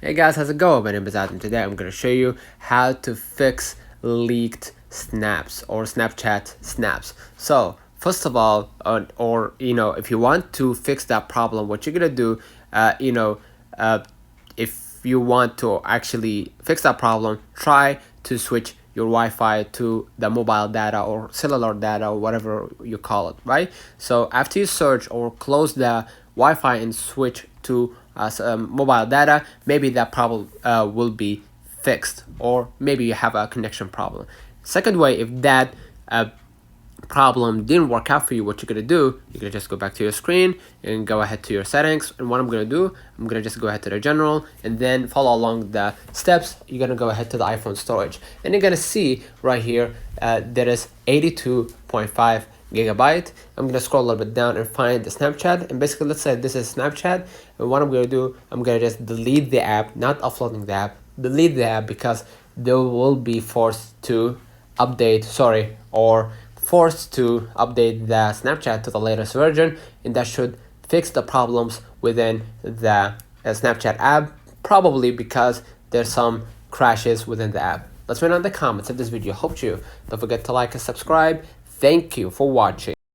Hey guys, how's it going? My name is Adam. Today I'm going to show you how to fix leaked snaps or Snapchat snaps. So first of all, if you want to fix that problem, what you're going to do, if you want to actually fix that problem, try to switch your Wi-Fi to the mobile data or cellular data or whatever you call it, right? So after you search or close the Wi-Fi and switch to mobile data, maybe that problem will be fixed, or maybe you have a connection problem. Second way, if that problem didn't work out for you, what you're gonna do, you're gonna just go back to your screen and go ahead to your settings. And what I'm gonna do, I'm gonna just go ahead to the general and then follow along the steps. You're gonna go ahead to the iPhone storage, and you're gonna see right here there is 82.5 gigabyte. I'm gonna scroll a little bit down and find the Snapchat, and basically let's say this is Snapchat, and what I'm gonna do, I'm gonna just delete the app, not uploading the app, delete the app, because they will be forced to update, forced to update the Snapchat to the latest version, and that should fix the problems within the Snapchat app, probably because there's some crashes within the app. Let's know in the comments if this video helped you. Don't forget to like and subscribe. Thank you for watching.